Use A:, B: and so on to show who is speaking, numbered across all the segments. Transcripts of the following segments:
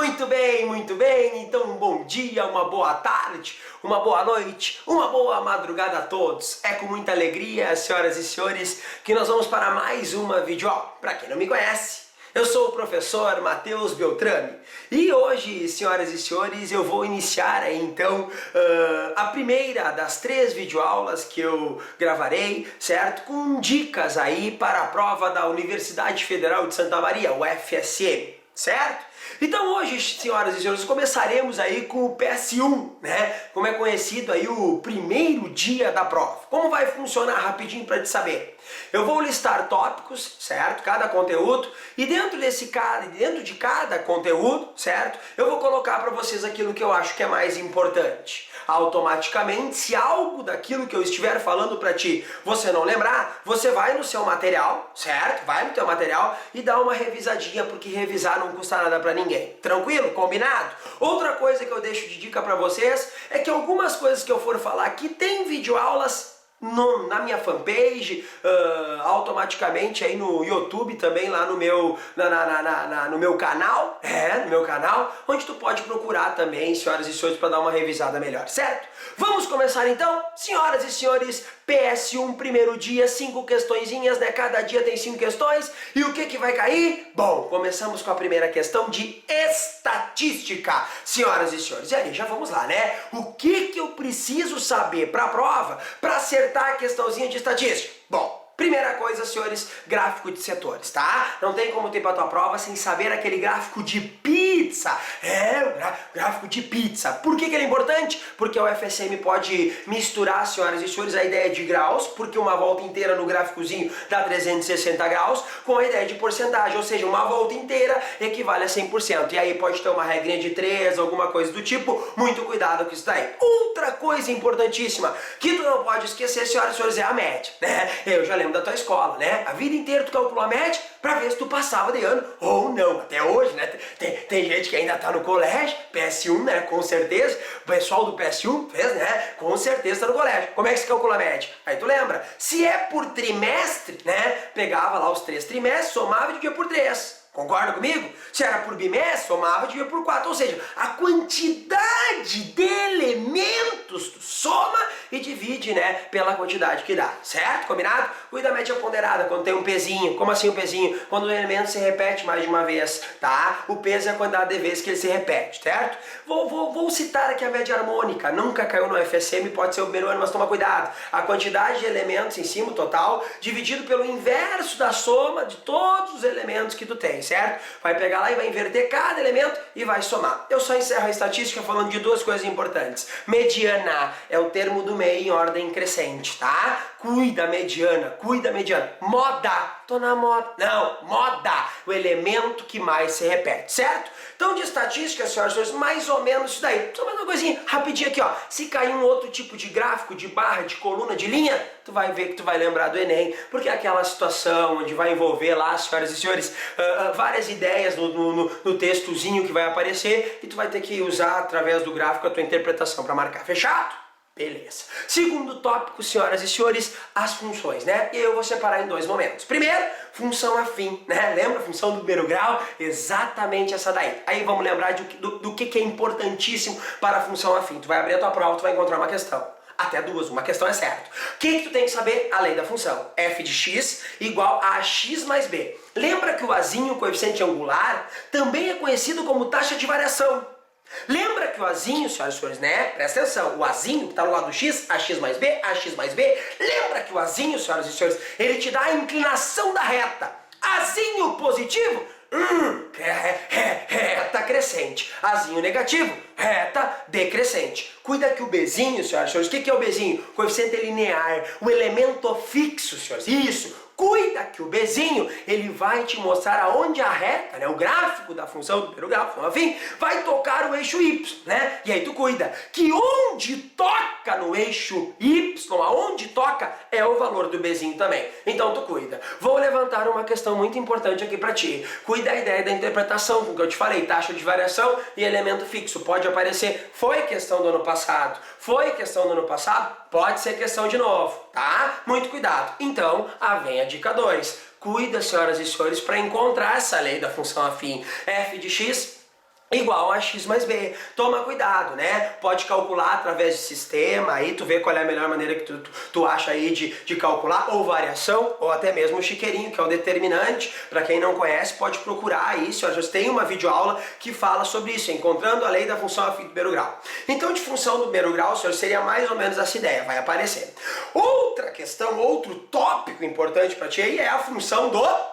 A: Muito bem. Então, um bom dia, uma boa tarde, uma boa noite, uma boa madrugada a todos. É com muita alegria, senhoras e senhores, que nós vamos para mais uma videoaula. Para quem não me conhece, eu sou o professor Matheus Beltrame e hoje, senhoras e senhores, eu vou iniciar aí, então a primeira das 3 videoaulas que eu gravarei, certo? Com dicas aí para a prova da Universidade Federal de Santa Maria, o FSM, certo? Então hoje, senhoras e senhores, começaremos aí com o PS1, né? Como é conhecido aí o primeiro dia da prova. Como vai funcionar rapidinho para te saber? Eu vou listar tópicos, certo? Cada conteúdo, e dentro de cada conteúdo, certo? Eu vou colocar para vocês aquilo que eu acho que é mais importante. Automaticamente, se algo daquilo que eu estiver falando para ti você não lembrar, você vai no seu material, certo? Vai no teu material e dá uma revisadinha, porque revisar não custa nada para ninguém. Tranquilo? Combinado? Outra coisa que eu deixo de dica para vocês é que algumas coisas que eu for falar aqui tem videoaulas na minha fanpage, automaticamente aí no YouTube também, lá no meu, no meu canal, no meu canal, onde tu pode procurar também, senhoras e senhores, para dar uma revisada melhor, certo? Vamos começar então, senhoras e senhores, PS1, primeiro dia, 5 questõezinhas, né? Cada dia tem 5 questões, e o que vai cair? Bom, começamos com a primeira questão de estatística, senhoras e senhores. E aí, já vamos lá, né? O que eu preciso saber para a prova, para acertar a questãozinha de estatística? Bom, primeira coisa, senhores, gráfico de setores, tá? Não tem como ter para tua prova sem saber aquele gráfico de pizza. O gráfico de pizza. Por que ele é importante? Porque o FSM pode misturar, senhoras e senhores, a ideia de graus, porque uma volta inteira no gráficozinho dá 360 graus, com a ideia de porcentagem, ou seja, uma volta inteira equivale a 100%. E aí pode ter uma regrinha de 3, alguma coisa do tipo. Muito cuidado com isso daí. Outra coisa importantíssima que tu não pode esquecer, senhoras e senhores, é a média, né? Eu já lembro da tua escola, né? A vida inteira tu calculou a média pra ver se tu passava de ano ou não. Até hoje, né? Tem gente que ainda tá no colégio, PS1, né? Com certeza. O pessoal do PS1 fez, né? Com certeza tá no colégio. Como é que se calcula a média? Aí tu lembra. Se é por trimestre, né? Pegava lá os 3 trimestres, somava e dividia por 3. Concorda comigo? Se era por bimestre, somava e dividia por 4. Ou seja, a quantidade de elementos tu soma e divide, né, pela quantidade que dá. Certo? Combinado? Cuida da média ponderada quando tem um pezinho. Como assim um pezinho? Quando o elemento se repete mais de uma vez, tá? O peso é a quantidade de vezes que ele se repete, certo? Vou citar aqui a média harmônica. Nunca caiu no FSM, pode ser o primeiro ano, mas toma cuidado. A quantidade de elementos em cima, o total, dividido pelo inverso da soma de todos os elementos que tu tem. Certo? Vai pegar lá e vai inverter cada elemento e vai somar. Eu só encerro a estatística falando de 2 coisas importantes. Mediana é o termo do meio em ordem crescente, tá? Cuida mediana. Moda, tô na moda. Não, moda, o elemento que mais se repete, certo? Então de estatística, senhoras e senhores, mais ou menos isso daí. Só mais uma coisinha rapidinho aqui, ó. Se cair um outro tipo de gráfico, de barra, de coluna, de linha, tu vai ver que tu vai lembrar do Enem, porque é aquela situação onde vai envolver lá, senhoras e senhores, várias ideias no textozinho que vai aparecer, e tu vai ter que usar através do gráfico a tua interpretação para marcar. Fechado? Beleza. Segundo tópico, senhoras e senhores, as funções, né? E eu vou separar em 2 momentos. Primeiro, função afim, né? Lembra a função do primeiro grau? Exatamente essa daí. Aí vamos lembrar do que é importantíssimo para a função afim. Tu vai abrir a tua prova, tu vai encontrar uma questão. Até 2, uma questão é certo. O que tu tem que saber? A lei da função. F de x igual a x mais b. Lembra que o azinho, coeficiente angular, também é conhecido como taxa de variação. Lembra que o azinho, senhoras e senhores, né? Presta atenção, o azinho que está no lado do x, ax mais b, lembra que o azinho, senhoras e senhores, ele te dá a inclinação da reta. Azinho positivo, reta crescente. Azinho negativo, reta decrescente. Cuida que o bezinho, senhoras e senhores, o que é o bezinho? Coeficiente linear, o elemento fixo, senhores, isso. Cuida que o bezinho, ele vai te mostrar aonde a reta, né, o gráfico da função do primeiro grau, enfim, vai tocar o eixo y, né? E aí tu cuida que onde toca no eixo y, aonde toca, é o valor do bezinho também. Então tu cuida. Vou levantar uma questão muito importante aqui pra ti. Cuida da ideia da interpretação, com o que eu te falei, taxa de variação e elemento fixo. Pode aparecer, foi questão do ano passado, pode ser questão de novo, tá? Muito cuidado. Então, vem a dica 2. Cuida, senhoras e senhores, para encontrar essa lei da função afim. F de x igual a x mais b. Toma cuidado, né? Pode calcular através de sistema, aí tu vê qual é a melhor maneira que tu acha aí de calcular, ou variação, ou até mesmo o chiqueirinho, que é o determinante. Para quem não conhece, pode procurar aí, senhoras, tem uma videoaula que fala sobre isso, encontrando a lei da função afim do primeiro grau. Então, de função do primeiro grau, senhor, seria mais ou menos essa ideia, vai aparecer. Outra questão, outro tópico importante para ti aí é a função do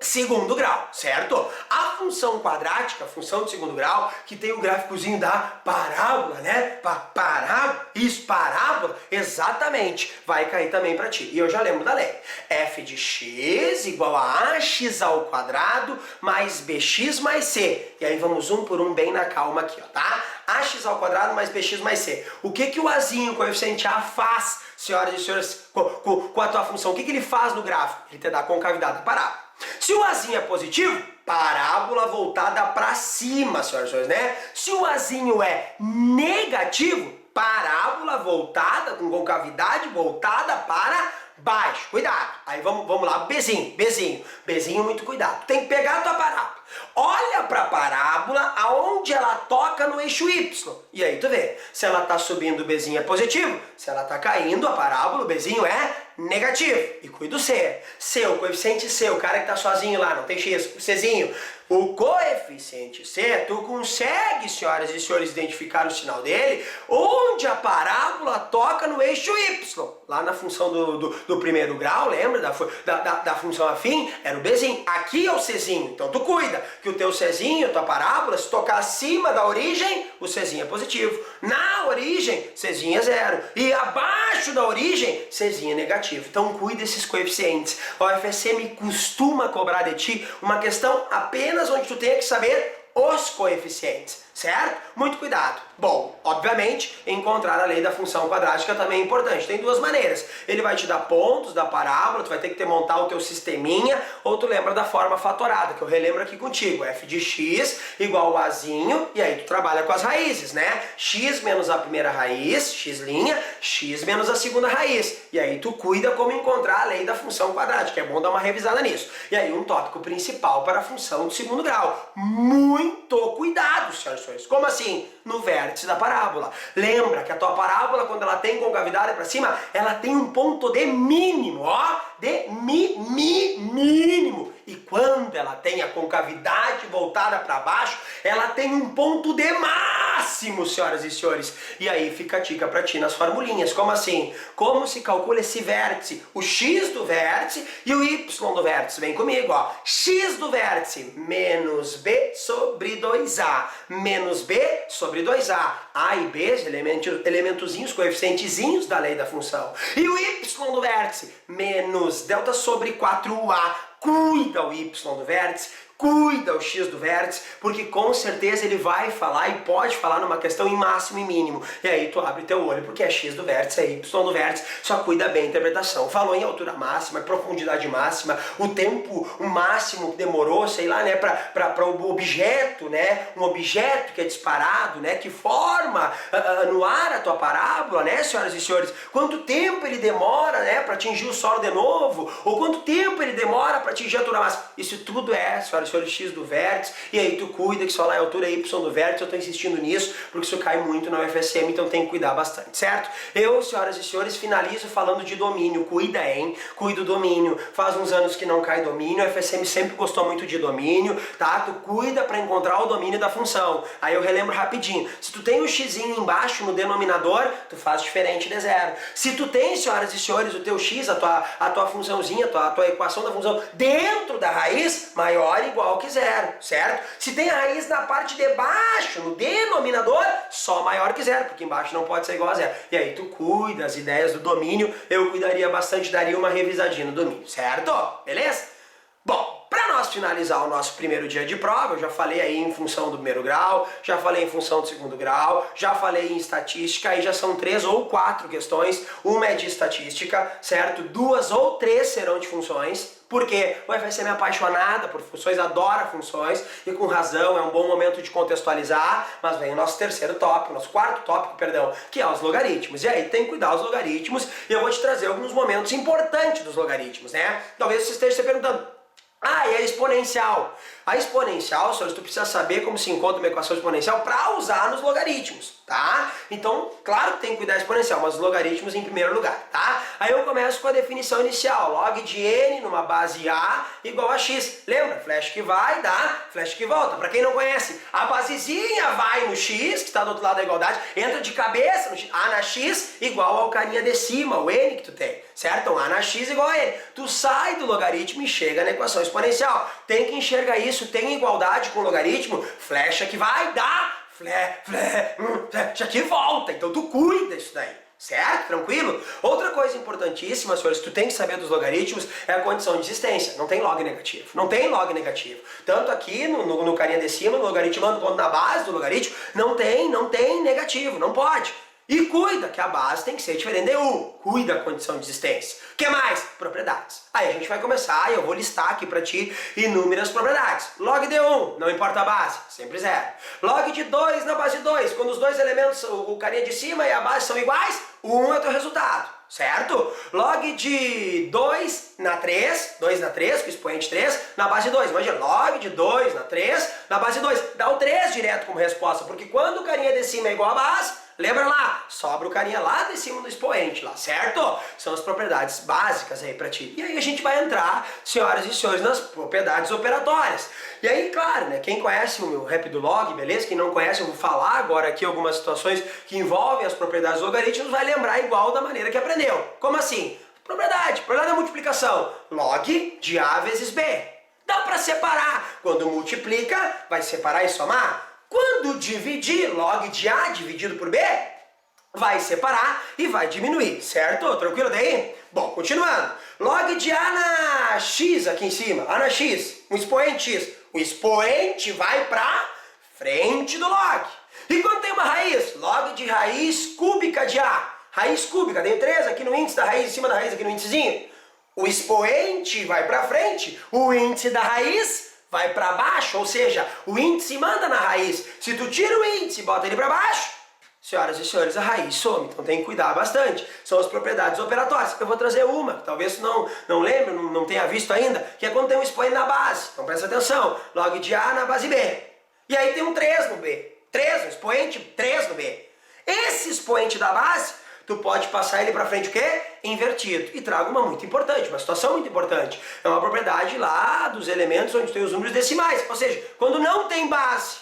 A: segundo grau, certo? A função quadrática, a função de segundo grau, que tem o gráficozinho da parábola, né? Parábola, isso, parábola, exatamente, vai cair também para ti. E eu já lembro da lei. F de x igual a ax ao quadrado mais bx mais c. E aí vamos um por um bem na calma aqui, ó, tá? Ax ao quadrado mais bx mais c. O que o azinho, o coeficiente a, faz, senhoras e senhores, com a tua função? O que ele faz no gráfico? Ele te dá a concavidade da parábola. Se o azinho é positivo, parábola voltada para cima, senhoras e senhores, né? Se o azinho é negativo, parábola voltada, com concavidade voltada para baixo. Cuidado. Aí vamos lá, Bzinho, muito cuidado. Tem que pegar a tua parábola. Olha para a parábola aonde ela toca no eixo Y. E aí tu vê, se ela está subindo, o Bzinho é positivo. Se ela está caindo, a parábola, o Bzinho é negativo. E cuida do C. C, o coeficiente C, o cara que está sozinho lá, não tem X, o Czinho. O coeficiente C, tu consegue, senhoras e senhores, identificar o sinal dele onde a parábola toca no eixo Y. Lá na função do primeiro grau, lembra da função afim? Era o Bzinho. Aqui é o Czinho. Então tu cuida que o teu Czinho, tua parábola, se tocar acima da origem, o Czinho é positivo. Na origem, Czinho é zero. E abaixo da origem, Czinho é negativo. Então cuida desses coeficientes. O FSM costuma cobrar de ti uma questão apenas onde tu tem que saber os coeficientes, certo? Muito cuidado. Bom, obviamente, encontrar a lei da função quadrática também é importante. Tem duas maneiras. Ele vai te dar pontos da parábola, tu vai ter que montar o teu sisteminha, ou tu lembra da forma fatorada, que eu relembro aqui contigo. F de x igual a azinho, e aí tu trabalha com as raízes, né? X menos a primeira raiz, x', x menos a segunda raiz. E aí tu cuida como encontrar a lei da função quadrática. É bom dar uma revisada nisso. E aí um tópico principal para a função do segundo grau. Muito cuidado, senhoras e senhores. Como assim? No vértice da parábola. Lembra que a tua parábola, quando ela tem concavidade para cima, ela tem um ponto de mínimo, ó, de mínimo. E quando ela tem a concavidade voltada para baixo, ela tem um ponto de máximo, senhoras e senhores. E aí fica a dica para ti nas formulinhas. Como assim? Como se calcula esse vértice? O x do vértice e o y do vértice. Vem comigo, ó. X do vértice menos b sobre 2a. Menos b sobre 2a. A e b, elementozinhos, coeficientezinhos da lei da função. E o y do vértice menos delta sobre 4a. Cuida o y do vértice, cuida o x do vértice, porque com certeza ele vai falar e pode falar numa questão em máximo e mínimo. E aí tu abre teu olho, porque é x do vértice, é y do vértice, só cuida bem a interpretação. Falou em altura máxima, profundidade máxima, o tempo máximo que demorou, sei lá, né, para o objeto, né, um objeto que é disparado, né, que forma no ar a tua parábola, né, senhoras e senhores, quanto tempo ele demora, né, para atingir o solo de novo, ou quanto tempo ele demora para atingir a altura máxima. Isso tudo é, senhoras e senhores, x do vértice, e aí tu cuida que só lá é a altura y do vértice. Eu tô insistindo nisso, porque isso cai muito na UFSM, então tem que cuidar bastante, certo? Eu, senhoras e senhores, finalizo falando de domínio. Cuida, hein? Cuida do domínio. Faz uns anos que não cai domínio, a UFSM sempre gostou muito de domínio, tá? Tu cuida para encontrar o domínio da função. Aí eu relembro rapidinho. Se tu tem o x embaixo no denominador, tu faz diferente de zero. Se tu tem, senhoras e senhores, o teu x, a tua funçãozinha, a tua equação da função dentro da raiz, maior ou igual que zero, certo? Se tem a raiz na parte de baixo, no denominador, só maior que zero, porque embaixo não pode ser igual a zero. E aí tu cuida as ideias do domínio, eu cuidaria bastante, daria uma revisadinha no domínio, certo? Beleza? Bom, para nós finalizar o nosso primeiro dia de prova, eu já falei aí em função do primeiro grau, já falei em função do segundo grau, já falei em estatística, aí já são 3 ou 4 questões, uma é de estatística, certo? 2 ou 3 serão de funções, porque o FSM é apaixonada por funções, adora funções, e com razão, é um bom momento de contextualizar, mas vem o nosso terceiro tópico, nosso quarto tópico, perdão, que é os logaritmos. E aí tem que cuidar dos logaritmos, e eu vou te trazer alguns momentos importantes dos logaritmos, né? Talvez você esteja se perguntando, ah, e a exponencial? A exponencial, senhores, tu precisa saber como se encontra uma equação exponencial para usar nos logaritmos, tá? Então, claro que tem que cuidar da exponencial, mas os logaritmos em primeiro lugar, tá? Aí eu começo com a definição inicial, log de n numa base a igual a x. Lembra? Flecha que vai dá flecha que volta. Para quem não conhece, a basezinha vai no x, que está do outro lado da igualdade, entra de cabeça no x, a na x igual ao carinha de cima, o n que tu tem, certo? Então a na x igual a n. Tu sai do logaritmo e chega na equação exponencial. Tem que enxergar isso, tem igualdade com o logaritmo, flecha que vai dá flecha que volta. Então tu cuida disso daí. Certo? Tranquilo? Outra coisa importantíssima, senhores, que tu tem que saber dos logaritmos é a condição de existência. Não tem log negativo. Não tem log negativo. Tanto aqui no carinha de cima, no logaritmando, quanto na base do logaritmo, não tem negativo. Não pode. E cuida que a base tem que ser diferente de 1. Cuida da condição de existência. O que mais? Propriedades. Aí a gente vai começar e eu vou listar aqui para ti inúmeras propriedades. Log de 1, não importa a base, sempre 0. Log de 2 na base 2, quando os dois elementos, o carinha de cima e a base são iguais, 1 é o teu resultado, certo? Log de 2 na 3, com o expoente 3, na base 2. Imagina, log de 2 na 3, na base 2. Dá o 3 direto como resposta, porque quando o carinha de cima é igual a base, lembra lá? Sobra o carinha lá de cima do expoente lá, certo? São as propriedades básicas aí pra ti. E aí a gente vai entrar, senhoras e senhores, nas propriedades operatórias. E aí, claro, né? Quem conhece o meu rap do log, beleza? Quem não conhece, eu vou falar agora aqui algumas situações que envolvem as propriedades logarítmicas, vai lembrar igual da maneira que aprendeu. Como assim? Propriedade da multiplicação. Log de A vezes B. Dá pra separar. Quando multiplica, vai separar e somar. Quando dividir, log de A dividido por B, vai separar e vai diminuir, certo? Tranquilo daí? Bom, continuando. Log de A na X aqui em cima, A na X, um expoente X. O expoente vai para frente do log. E quando tem uma raiz? Log de raiz cúbica de A. Raiz cúbica, tem 3 aqui no índice da raiz, em cima da raiz aqui no índicezinho. O expoente vai para frente, o índice da raiz vai para baixo, ou seja, o índice manda na raiz. Se tu tira o índice e bota ele para baixo, senhoras e senhores, a raiz some. Então tem que cuidar bastante. São as propriedades operatórias. Eu vou trazer uma, que talvez tu não lembre, não tenha visto ainda, que é quando tem um expoente na base. Então presta atenção. Log de A na base B. E aí tem um 3 no B. 3, um expoente 3 no B. Esse expoente da base, tu pode passar ele para frente o quê? Invertido. E trago uma muito importante, uma situação muito importante. É uma propriedade lá dos elementos onde tem os números decimais. Ou seja, quando não tem base.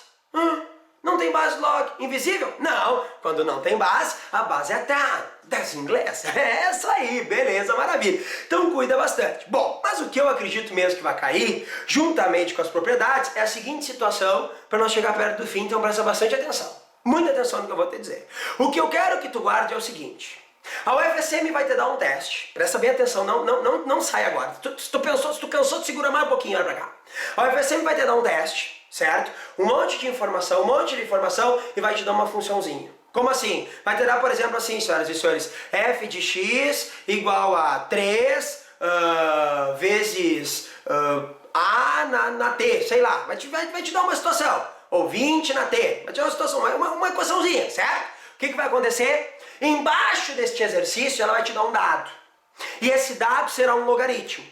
A: Não tem base log. Invisível? Não. Quando não tem base, a base é tá. Das inglês. É isso aí. Beleza, maravilha. Então cuida bastante. Bom, mas o que eu acredito mesmo que vai cair, juntamente com as propriedades, é a seguinte situação, para nós chegar perto do fim, então presta bastante atenção. Muita atenção no que eu vou te dizer. O que eu quero que tu guarde é o seguinte. A UFSM vai te dar um teste. Presta bem atenção, não sai agora. Se tu cansou de segurar mais um pouquinho, olha pra cá. A UFSM vai te dar um teste, certo? Um monte de informação e vai te dar uma funçãozinha. Como assim? Vai te dar, por exemplo, assim, senhoras e senhores, f de x igual a 3 vezes a na t, sei lá. Vai te dar uma situação. Ou 20 na t. Vai te dar uma situação, uma equaçãozinha, certo? O que vai acontecer? Embaixo deste exercício ela vai te dar um dado. E esse dado será um logaritmo.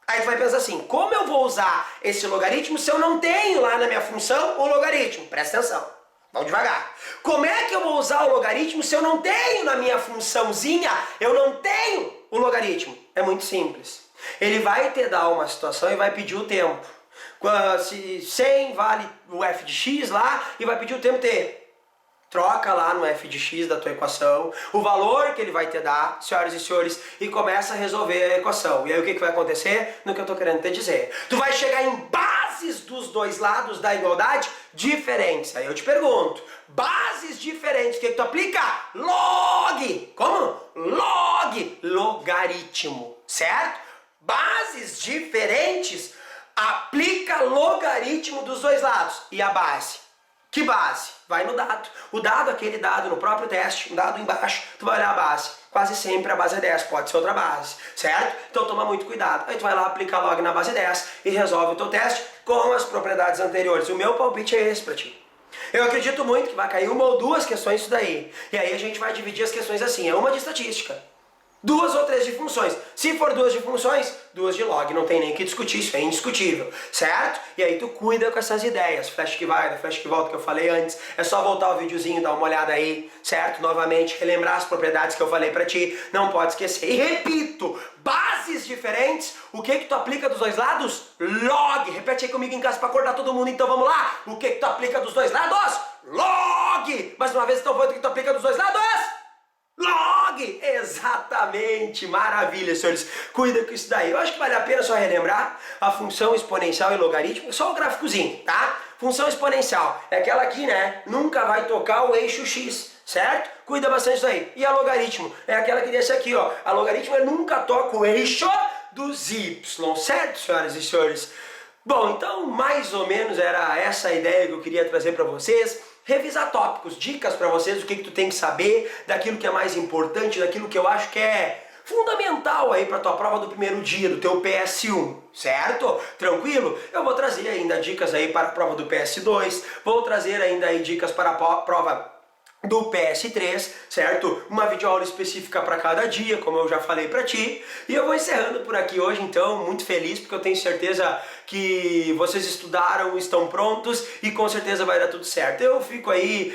A: Aí tu vai pensar assim, como eu vou usar esse logaritmo se eu não tenho lá na minha função o logaritmo? Presta atenção, vamos devagar. Como é que eu vou usar o logaritmo se eu não tenho na minha funçãozinha, eu não tenho o logaritmo? É muito simples. Ele vai te dar uma situação e vai pedir o tempo. Se 100 vale o f de x lá e vai pedir o tempo t. Troca lá no f de x da tua equação, o valor que ele vai te dar, senhoras e senhores, e começa a resolver a equação. E aí o que vai acontecer? No que eu estou querendo te dizer. Tu vai chegar em bases dos dois lados da igualdade diferentes. Aí eu te pergunto, bases diferentes, o que tu aplica? Log! Como? Log! Logaritmo, certo? Bases diferentes, aplica logaritmo dos dois lados. E a base? Que base? Vai no dado. O dado, aquele dado no próprio teste, um dado embaixo, tu vai olhar a base. Quase sempre a base é 10, pode ser outra base, certo? Então toma muito cuidado. Aí tu vai lá, aplica log na base 10 e resolve o teu teste com as propriedades anteriores. O meu palpite é esse pra ti. Eu acredito muito que vai cair uma ou duas questões disso daí. E aí a gente vai dividir as questões assim. É uma de estatística. duas ou três de funções. Se for duas de funções, duas de log, não tem nem que discutir, isso é indiscutível, certo? E aí tu cuida com essas ideias, flash que vai, flash que volta, que eu falei antes, é só voltar o videozinho, dar uma olhada aí, certo? Novamente, relembrar as propriedades que eu falei pra ti, não pode esquecer. E repito, bases diferentes, o que tu aplica dos dois lados? Log! Repete aí comigo em casa pra acordar todo mundo, então vamos lá! O que tu aplica dos dois lados? Log! Mais uma vez, então, o que tu aplica dos dois lados? Log! Exatamente! Maravilha, senhores! Cuida com isso daí. Eu acho que vale a pena só relembrar a função exponencial e logaritmo, só o gráficozinho, tá? Função exponencial é aquela aqui, né? Nunca vai tocar o eixo x, certo? Cuida bastante disso aí. E a logaritmo é aquela que desce aqui, ó. A logaritmo nunca toca o eixo dos y, certo, senhoras e senhores? Bom, então mais ou menos era essa a ideia que eu queria trazer para vocês. Revisar tópicos, dicas para vocês, o que tu tem que saber, daquilo que é mais importante, daquilo que eu acho que é fundamental aí para tua prova do primeiro dia, do teu PS1, certo? Tranquilo? Eu vou trazer ainda dicas aí para a prova do PS2, vou trazer ainda aí dicas para a prova do PS3, certo? Uma videoaula específica para cada dia, como eu já falei para ti. E eu vou encerrando por aqui hoje, então, muito feliz, porque eu tenho certeza que vocês estudaram, estão prontos e com certeza vai dar tudo certo. Eu fico aí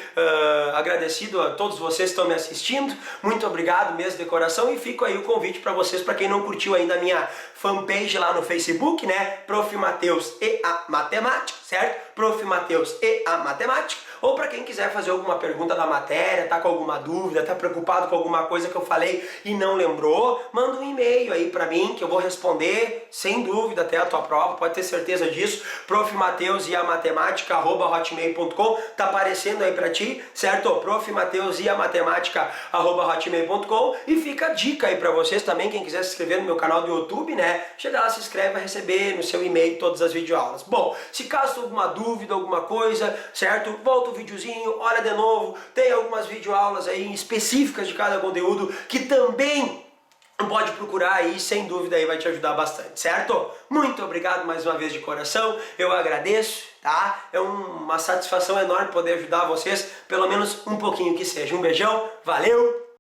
A: agradecido a todos vocês que estão me assistindo, muito obrigado mesmo de coração, e fico aí o convite para vocês, para quem não curtiu ainda a minha fanpage lá no Facebook, né? Prof. Matheus e a Matemática, certo? Prof. Matheus e a Matemática. Ou para quem quiser fazer alguma pergunta da matéria, tá com alguma dúvida, tá preocupado com alguma coisa que eu falei e não lembrou, manda um e-mail aí para mim que eu vou responder sem dúvida até a tua prova, pode ter certeza disso. Prof. Matheus e a Matemática @hotmail.com, tá aparecendo aí para ti, certo? Prof. Matheus e a Matemática @hotmail.com. E fica a dica aí para vocês também, quem quiser se inscrever no meu canal do YouTube, né? Chega lá, se inscreve, vai receber no seu e-mail todas as videoaulas. Bom, se caso alguma dúvida, alguma coisa, certo? Volta o videozinho, olha de novo, tem algumas videoaulas aí específicas de cada conteúdo que também pode procurar aí, sem dúvida aí vai te ajudar bastante, certo? Muito obrigado mais uma vez de coração, eu agradeço, tá? É uma satisfação enorme poder ajudar vocês, pelo menos um pouquinho que seja. Um beijão, valeu!